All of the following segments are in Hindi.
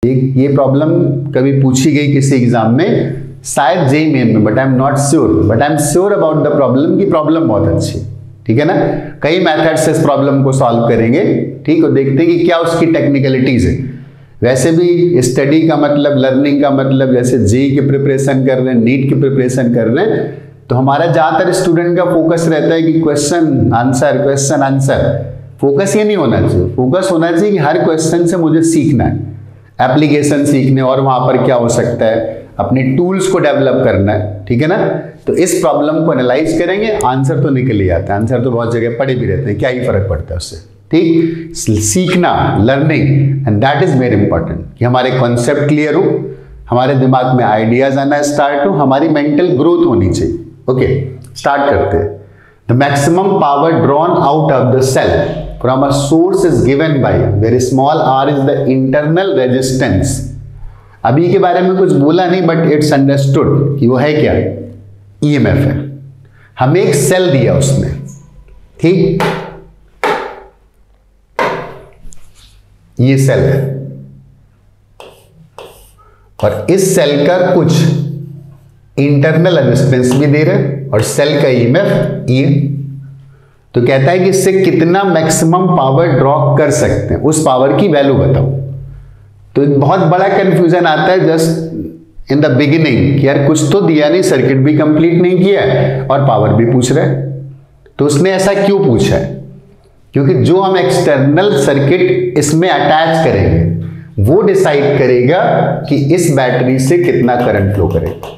ये प्रॉब्लम कभी पूछी गई किसी एग्जाम में, शायद जेईई मेन में, but I am not sure, but I am sure about the problem की प्रॉब्लम बहुत अच्छी, ठीक है ना। कई मेथड से इस प्रॉब्लम को सॉल्व करेंगे, ठीक, और देखते हैं कि क्या उसकी टेक्निकलिटीज है। वैसे भी स्टडी का मतलब, लर्निंग का मतलब, जैसे जेईई की प्रिपरेशन कर रहे हैं, नीट की प्रिपरेशन कर रहे हैं, तो हमारा ज़्यादातर स्टूडेंट का फोकस रहता है कि क्वेश्चन आंसर। फोकस ये नहीं होना चाहिए, फोकस होना चाहिए कि हर क्वेश्चन से मुझे सीखना है, एप्लीकेशन सीखने, और वहाँ पर क्या हो सकता है, अपने टूल्स को डेवलप करना है, ठीक है ना। तो इस प्रॉब्लम को एनालाइज करेंगे, आंसर तो निकल ही आता है, आंसर तो बहुत जगह पड़े भी रहते हैं, क्या ही फर्क पड़ता है उससे, ठीक। सीखना, learning, and that is very important कि हमारे कॉन्सेप्ट क्लियर हो, हमारे दिमाग में आइडियाज आना स्टार्ट हो, हमारी मेंटल ग्रोथ होनी चाहिए। ओके, स्टार्ट करते हैं। The maximum power drawn out of the cell from a source is given by where small r is the internal resistance। अभी के बारे में कुछ बोला नहीं, बट इट्स अंडरस्टूड कि वो है क्या, ईएमएफ है। हमें एक सेल दिया उसने, ठीक, ये सेल है, और इस सेल का कुछ इंटरनल रेजिस्टेंस भी दे रहे हैं, और सेल का ईएमएफ ई। तो कहता है कि इससे कितना मैक्सिमम पावर ड्रॉ कर सकते हैं, उस पावर की वैल्यू बताओ। तो एक बहुत बड़ा कंफ्यूजन आता है जस्ट इन द बिगिनिंग कि यार कुछ तो दिया नहीं, सर्किट भी कंप्लीट नहीं किया है और पावर भी पूछ रहा है। तो उसने ऐसा क्यों पूछा है? क्योंकि जो हम एक्सटर्नल सर्किट इसमें अटैच करेंगे वो डिसाइड करेगा कि इस बैटरी से कितना करंट फ्लो करेगा,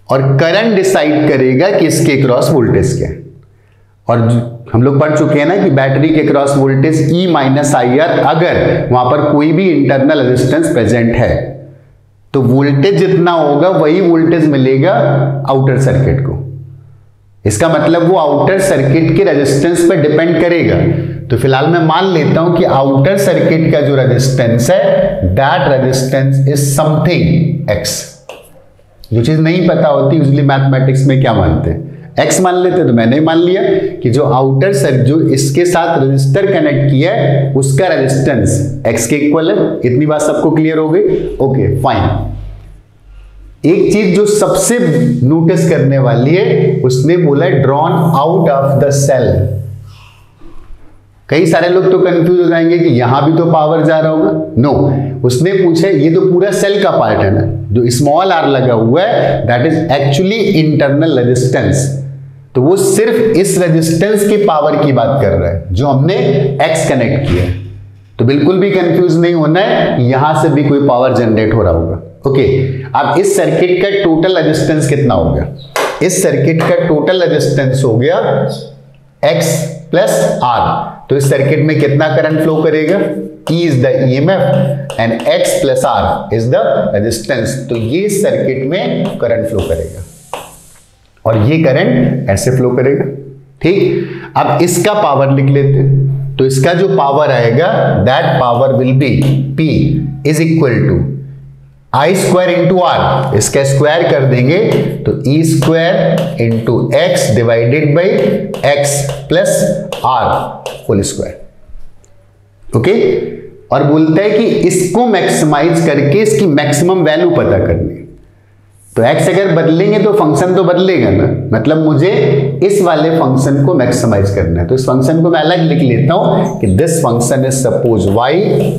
और करंट डिसाइड करेगा कि इसके क्रॉस वोल्टेज क्या है। और हम लोग पढ़ चुके हैं ना कि बैटरी के cross voltage E minus I R, अगर वहां पर कोई भी इंटरनल रेजिस्टेंस प्रेजेंट है तो वोल्टेज जितना होगा वही वोल्टेज मिलेगा आउटर सर्किट को। इसका मतलब वो आउटर सर्किट के रेजिस्टेंस पर डिपेंड करेगा। तो फिलहाल मैं मान लेता हूं कि आउटर सर्किट का जो रेजिस्टेंस है, that resistance is something x. जो चीज नहीं पता होती यूजुअली मैथमेटिक्स में क्या मानते हैं, एक्स मान लेते हैं। तो मैंने मान लिया कि जो आउटर सर्किट, जो इसके साथ रेजिस्टर कनेक्ट किया है, उसका रेजिस्टेंस एक्स के इक्वल है। इतनी बात सबको क्लियर हो गई? Okay fine. एक चीज जो सबसे नोटिस करने वाली है, उसने बोला drawn out of the cell. कई सारे लोग तो कंफ्यूज हो जाएंगे कि यहां भी तो पावर जा रहा होगा। नो, उसने पूछा ये तो पूरा सेल का पार्ट है ना, जो स्मॉल आर लगा हुआ है that is actually internal resistance. तो वो सिर्फ इस रेजिस्टेंस की पावर की बात कर रहा है जो हमने एक्स कनेक्ट किया है। तो बिल्कुल भी कंफ्यूज नहीं होना है, यहां से भी कोई पावर जनरेट हो रहा होगा। ओके, अब इस सर्किट का टोटल रेजिस्टेंस कितना हो गया? इस सर्किट का टोटल रेजिस्टेंस हो गया एक्स प्लस आर। तो इस सर्किट में कितना करंट फ्लो करेगा? E is the EMF and X plus R is the resistance। तो ये सर्किट में करंट फ्लो करेगा और ये करंट ऐसे फ्लो करेगा, ठीक। अब इसका पावर लिख लेते हैं। तो इसका जो पावर आएगा, that power will be P is equal to I square into r. इसका स्क्वायर कर देंगे तो E square into x divided by x plus r whole square. Okay, और बोलता है कि इसको मैक्सिमाइज करके इसकी मैक्सिमम वैल्यू पता करनी। तो x अगर बदलेंगे तो फंक्शन तो बदलेगा ना, मतलब मुझे इस वाले फंक्शन को मैक्सिमाइज करना है। तो इस फंक्शन को मैं अलग लिख लेता हूं कि this function is suppose y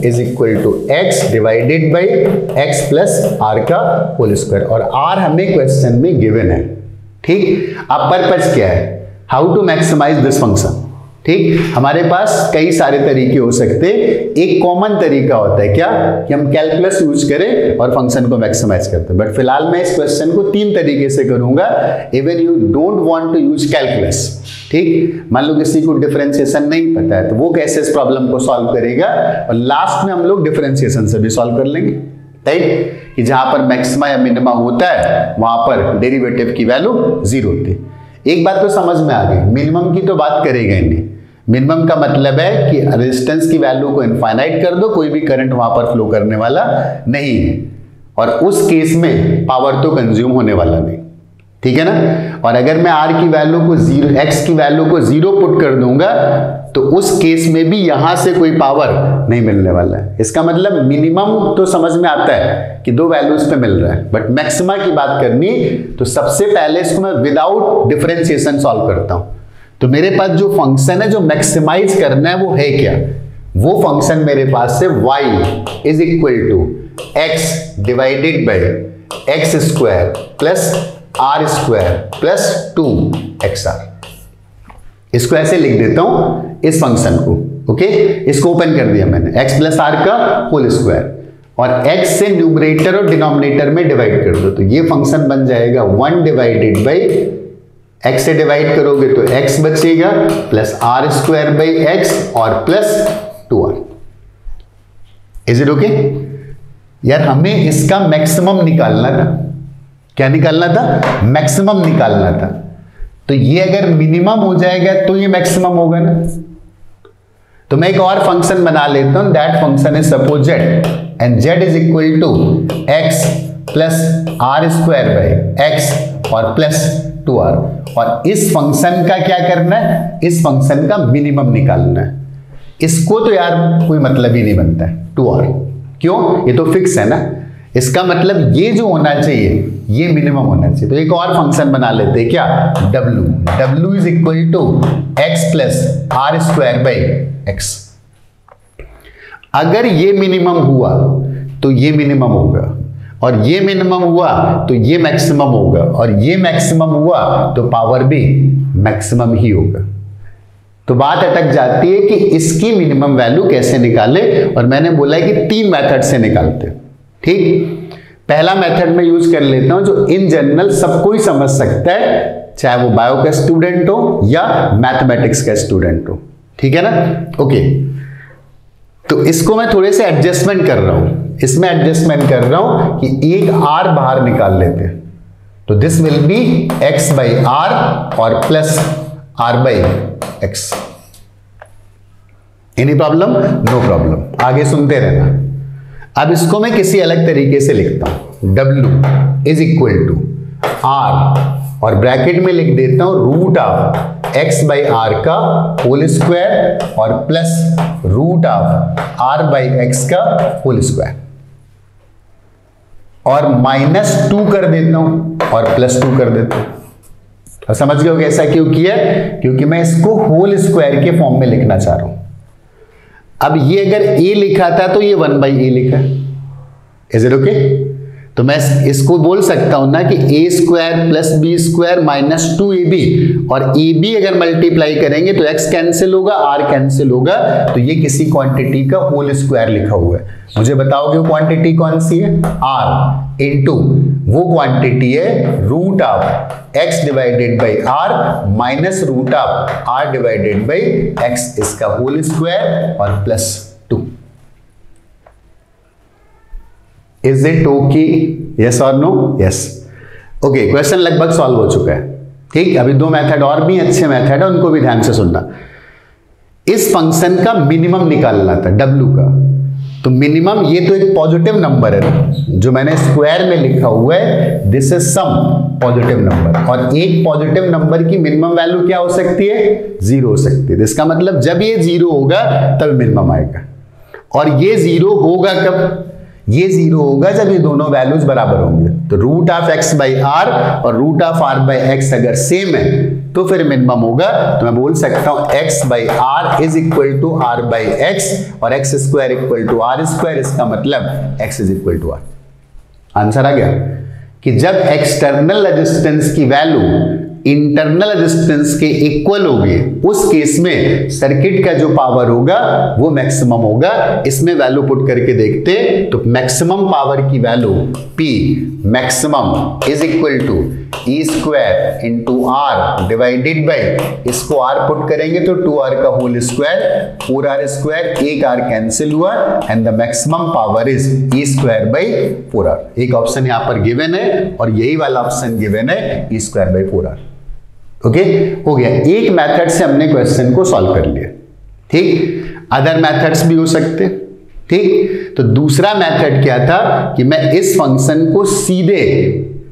is equal to x divided by x plus r का होल स्क्वायर, और r हमें क्वेश्चन में गिवन है, ठीक। अब पर्पस क्या है? How to maximise this function, ठीक। हमारे पास कई सारे तरीके हो सकते हैं। एक कॉमन तरीका होता है क्या, कि हम कैलकुलस यूज करें और फंक्शन को मैक्सिमाइज करते हैं। बट फिलहाल मैं इस क्वेश्चन को 3 तरीके से करूंगा, even you don't want to use calculus, ठीक। मान लो किसी को डिफरेंशिएशन नहीं पता है तो वो कैसे इस प्रॉब्लम को सॉल्व करेगा, और लास्ट में हम लोग डिफरेंशिएशन से भी सॉल्व कर लेंगे, राइट। कि जहां पर मैक्सिमा या मिनिमा होता है वहां पर डेरिवेटिव की वैल्यू 0 होती है। एक बात तो समझ में आ गई, मिनिमम की तो बात करेगा ही नहीं। मिनिमम का मतलब है कि रेजिस्टेंस की वैल्यू को इनफाइनाइट कर दो, कोई भी करंट वहां पर फ्लो करने वाला नहीं है, और उस केस में पावर तो कंज्यूम होने वाला नहीं, ठीक है ना। और अगर मैं r की वैल्यू को 0, x की वैल्यू को 0 पुट कर दूंगा तो उस केस में भी यहां से कोई पावर नहीं मिलने वाला है। इसका मतलब मिनिमम तो समझ में आता है कि दो वैल्यूज पे मिल रहा है, बट मैक्सिमा की बात करनी तो सबसे पहले इसको मैं विदाउट डिफरेंशिएशन सॉल्व करता हूं। तो मेरे पास जो फंक्शन है जो मैक्सिमाइज करना है वो है क्या, वो फंक्शन मेरे पास है y is equal to x divided by x square plus are square plus 2xr। इसको ऐसे लिख देता हूं इस फंक्शन को, ओके। इसको ओपन कर दिया मैंने, x प्लस आर का होल स्क्वायर, और x से न्यूमरेटर और डिनोमिनेटर में डिवाइड कर दो, तो ये फंक्शन बन जाएगा 1 डिवाइडेड बाई x से डिवाइड करोगे तो x बचेगा plus are square by x और plus 2r। Is it okay? यार हमें इसका मैक्सिमम निकालना था। क्या निकालना था? मैक्सिमम निकालना था। तो ये अगर मिनिमम हो जाएगा तो ये मैक्सिमम होगा ना। तो मैं एक और फंक्शन बना लेता हूं, that function is suppose z, and z is equal to x plus are square by x और प्लस 2r। और इस फंक्शन का क्या करना है? इस फंक्शन का मिनिमम निकालना है। इसको तो यार कोई मतलब ही नहीं बनता है 2r, क्यों? ये तो फिक्स है ना। इसका मतलब ये जो होना चाहिए ये मिनिमम होना चाहिए। तो एक और फंक्शन बना लेते हैं, क्या? w is equal to x plus are square by x. अगर ये मिनिमम हुआ तो ये मिनिमम होगा, और ये मिनिमम हुआ तो ये मैक्सिमम होगा, और ये मैक्सिमम हुआ तो पावर भी मैक्सिमम ही होगा। तो बात अटक जाती है कि इसकी मिनिमम वैल्यू कैसे निकाले, और मैंने बोला है कि 3 मेथड से निकालते हैं। ठीक, पहला मेथड में यूज कर लेता हूं जो इन जनरल सब कोई समझ सकता है, चाहे वो बायो का स्टूडेंट हो या मैथमेटिक्स का स्टूडेंट हो। ठीक है ना? ओके, तो इसको मैं थोड़े से एडजस्टमेंट कर रहा हूं। इसमें एडजस्टमेंट कर रहा हूं कि एक r बाहर निकाल लेते हैं, तो this will be x by r और plus r by x. Any problem? No problem, आगे सुनते रहना। अब इसको मैं किसी अलग तरीके से लिखता हूं, w is equal to r, और ब्रैकेट में लिख देता हूं root of x by r का होल स्क्वायर और plus root of r by x का होल स्क्वायर, और -2 कर देता हूं और +2 कर देता हूं। तो समझ गए हो ऐसा क्यों किया? क्योंकि मैं इसको होल स्क्वायर के फॉर्म में लिखना चाह रहा हूं। अब ये अगर a लिखा था तो ये 1/a लिखा है। Is it okay? तो मैं इसको बोल सकता हूं ना कि a square plus b square -2ab, और ab अगर मल्टीप्लाई करेंगे तो x कैंसिल होगा, r कैंसिल होगा, तो ये किसी क्वांटिटी का होल स्क्वायर लिखा हुआ है। मुझे बताओगे वो क्वांटिटी कौन सी है? r इंटू वो क्वांटिटी है root of x divided by r minus root of r divided by x, इसका होल स्क्वायर और +2। Is it okay? यस और नो? यस। ओके, क्वेश्चन लगभग सॉल्व हो चुका है। ठीक, अभी 2 मेथड और भी अच्छे मेथड है, उनको भी ध्यान से सुनना। इस फंक्शन का मिनिमम निकालना था w का, तो मिनिमम ये तो एक पॉजिटिव नंबर है ना, जो मैंने स्क्वायर में लिखा हुआ है, this is some positive number, और एक पॉजिटिव नंबर की मिनिमम वैल्यू क्या हो सकती है? 0 हो सकती है। इसका मतलब जब ये 0 होगा तब मिनिमम आएगा, और ये 0 होगा कब? ये 0 होगा जब ये दोनों वैल्यूज बराबर होंगे। तो root of x by r और root of r by x अगर सेम है तो फिर मिनिमम होगा। तो मैं बोल सकता हूं x by r is equal to r by x, और x square equal to r square, इसका मतलब x is equal to r। Answer आ गया कि जब एक्सटर्नल रेजिस्टेंस की वैल्यू इंटरनल रेजिस्टेंस के इक्वल होगी, उस केस में सर्किट का जो पावर होगा वो मैक्सिमम होगा। इसमें वैल्यू पुट करके देखते, तो मैक्सिमम पावर की value P maximum is equal to E square into are divided by, इसको r पुट करेंगे तो 2r का होल स्क्वायर, 4r स्क्वायर, एक r कैंसिल हुआ, and the maximum power is E square by 4r। एक ऑप्शन यहां पर गिवन है और यही वाला ऑप्शन गिवन है, ई स्क्वायर बाई 4r। ओके, हो गया। एक मेथड से हमने क्वेश्चन को सॉल्व कर लिया। ठीक, अदर मेथड्स भी हो सकते। ठीक, तो दूसरा मेथड क्या था कि मैं इस फंक्शन को सीधे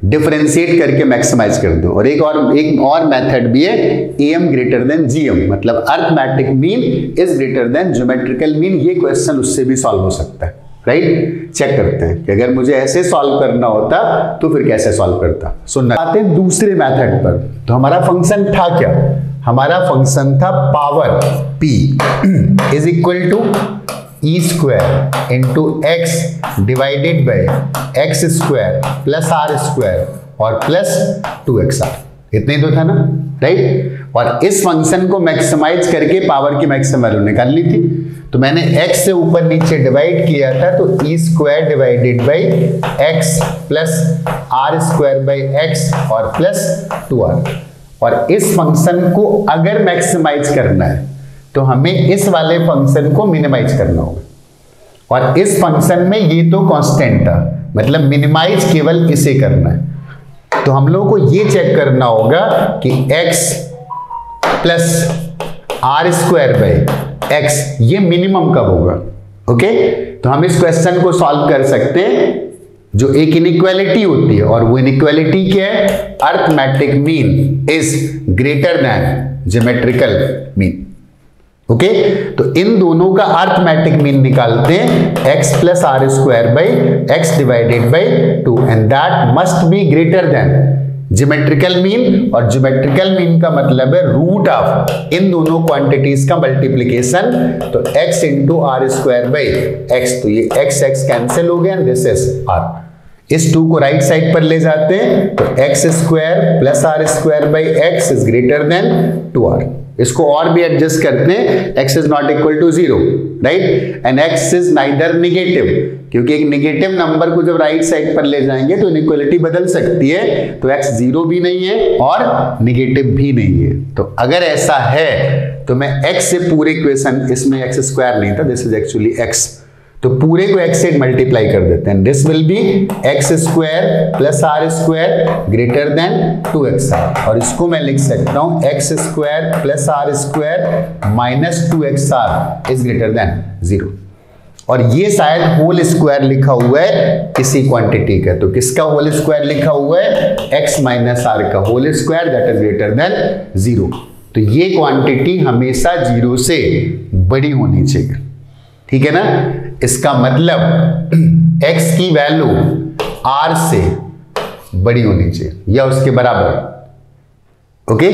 डिफरेंशिएट करके मैक्सिमाइज कर दो। और एक और मेथड भी है, AM ग्रेटर देन GM, मतलब arithmetic mean is greater then geometrical mean. ये क्वेश्चन उससे भी सॉल्व हो सकता है, राइट? चेक करते हैं कि अगर मुझे ऐसे सॉल्व करना होता तो फिर कैसे सॉल्व करता। सुनना आते हैं दूसरे मेथड पर। तो हमारा फंक्शन था क्या? हमारा फंक्शन था power P is equal to E square into x divided by X square plus R square और प्लस 2XR। इतने ही तो था ना, राइट? और इस फंक्शन को मैक्सिमाइज करके पावर की मैक्सिमम वैल्यू निकाल ली थी। तो मैंने x से ऊपर नीचे डिवाइड किया था, तो E square divided by x plus R square by x और प्लस 2R। और इस फंक्शन को अगर मैक्सिमाइज करना है तो हमें इस वाले फंक्शन को मिनिमाइज करना होगा। और इस फंक्शन में ये तो कांस्टेंट था, मतलब मिनिमाइज केवल इसे करना है। तो हम लोगों को ये चेक करना होगा कि x plus R square by x ये मिनिमम कब होगा। ओके, तो हम इस क्वेश्चन को सॉल्व कर सकते हैं। जो एक इनइक्वालिटी होती है, और वो इनइक्वालिटी क्या है? Arithmetic mean is greater then geometrical mean. Okay, तो इन दोनों का अर्थमेटिक मीन निकालते हैं, x plus R square by x divided by 2 and that must be greater than geometrical mean. और ज्योमेट्रिकल मीन का मतलब है रूट ऑफ इन दोनों क्वांटिटीज का मल्टीप्लीकेशन। तो x into R square by x, तो ये x कैंसिल हो गया, दिस इज R। इस 2 को राइट साइड पर ले जाते हैं, तो x square plus R square by X is greater than 2R। इसको और भी एडजस्ट करते हैं, x is not equal to 0, right? And x is neither negative, क्योंकि एक निगेटिव नंबर को जब राइट साइड पर ले जाएंगे तो इनइक्वालिटी बदल सकती है। तो x 0 भी नहीं है और निगेटिव भी नहीं है। तो अगर ऐसा है तो मैं x से पूरे इक्वेशन, इसमें x स्क्वायर नहीं था, दिस इज एक्चुअली x, तो पूरे को x से मल्टीप्लाई कर देते हैं। This will B x square plus R square greater than 2XR। और इसको मैं लिख सकता हूं x square plus R square minus 2XR is greater than 0। और ये शायद होल स्क्वायर लिखा हुआ है किसी क्वांटिटी का। तो किसका होल स्क्वायर लिखा हुआ है? x माइनस R का whole square, that is greater than 0। तो ये क्वांटिटी हमेशा 0 से बड़ी होनी चाहिए, ठीक है ना? इसका मतलब x की वैल्यू R से बड़ी होनी चाहिए या उसके बराबर। ओके,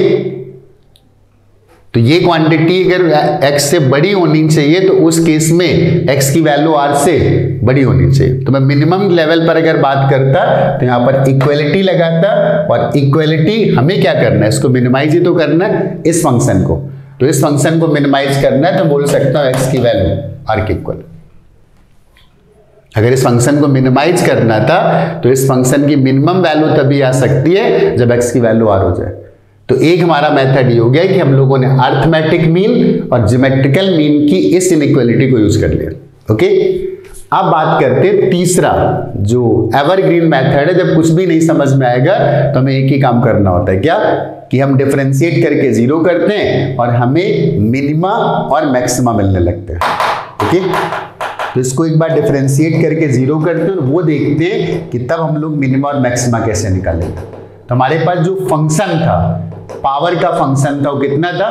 तो ये क्वांटिटी अगर x से बड़ी होनी चाहिए तो उस केस में x की वैल्यू R से बड़ी होनी चाहिए। तो मैं मिनिमम लेवल पर अगर बात करता तो यहां पर इक्वलिटी लगाता, और इक्वलिटी हमें क्या करना है? इसको मिनिमाइज ही तो करना है इस फंक्शन को। तो इस फंक्शन को मिनिमाइज करना है तो बोल सकता हूं x की वैल्यू R के इक्वल। अगर इस फंक्शन को मिनिमाइज करना था तो इस फंक्शन की मिनिमम वैल्यू तभी आ सकती है जब x की वैल्यू R हो जाए। तो एक हमारा मेथड ये हो गया कि हम लोगों ने अर्थमेटिक मीन और ज्योमेट्रिकल मीन की इस इनइक्वालिटी को यूज कर लिया। ओके, अब बात करते हैं तीसरा जो एवरग्रीन मेथड है। जब कुछ भी नहीं समझ में आएगा तो हमें एक ही काम करना होता है, क्या? कि हम डिफरेंशिएट करके 0 करते हैं और हमें मिनिमा और मैक्सिमा मिलने लगते हैं। ओके, तो इसको एक बार डिफरेंशिएट करके 0 करते हैं और वो देखते हैं कि तब हम लोग मिनिमा और मैक्सिमा कैसे निकालेंगे। तो हमारे पास जो फंक्शन था, पावर का फंक्शन था, वो कितना था?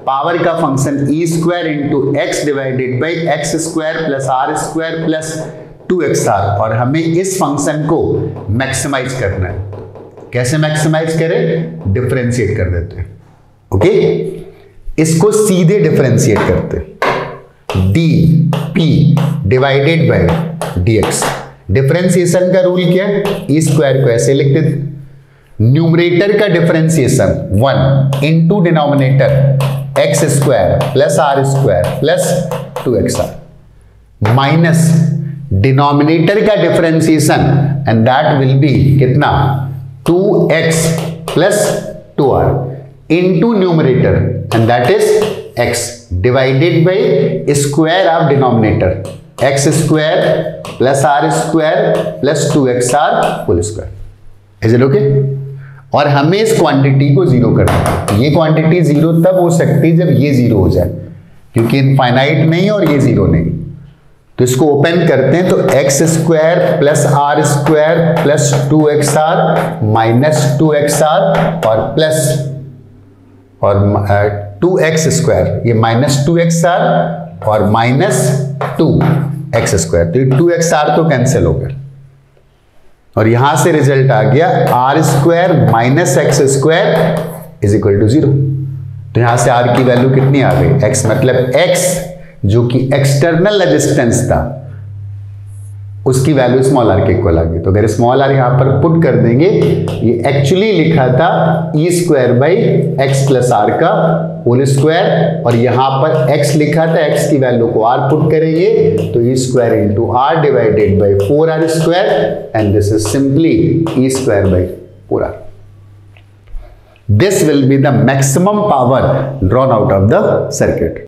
पावर का function E square into x divided by x square plus R square plus 2XR। और हमें इस फंक्शन को मैक्सिमाइज करना है। कैसे मैक्सिमाइज करें? डिफरेंशिएट कर देते हैं। ओके, इसको सीधे डिफरेंशिएट करते हैं, dp divided by dx। Differentiation का रूल क्या है? ई स्क्वायर को ऐसे लिख देते, न्यूमरेटर का differentiation 1 into denominator x square plus R square plus 2XR minus denominator का differentiation and that will be कितना? 2x plus 2R into numerator and that is x divided by square of denominator x square plus R square plus 2XR whole square. Is it okay? और हमें इस क्वांटिटी को 0 करना है। ये क्वांटिटी 0 तब हो सकती है जब ये 0 हो जाए, क्योंकि इनफाइनाइट नहीं और ये 0 नहीं। तो इसको ओपन करते हैं, तो X square plus are square plus 2xr minus 2xr और प्लस और 2x स्क्वायर, ये माइनस 2xr और माइनस 2x स्क्वायर, तो ये 2xr तो कैंसिल हो गया और यहां से रिजल्ट आ गया R square minus X square is equal to 0। तो यहां से आर की वैल्यू कितनी आ गई, एक्स मतलब एक्स जो कि एक्सटर्नल रेजिस्टेंस था उसकी वैल्यू स्मॉल आर के इक्वल आ गई। तो अगर स्मॉल आर यहां पर पुट कर देंगे, ये एक्चुअली लिखा था e square by x plus r का होल स्क्वायर और यहां पर एक्स लिखा था, एक्स की वैल्यू को आर पुट करेंगे तो e square into are divided by 4r square and this is simply e square by 4r। This will be the maximum power drawn out of the circuit.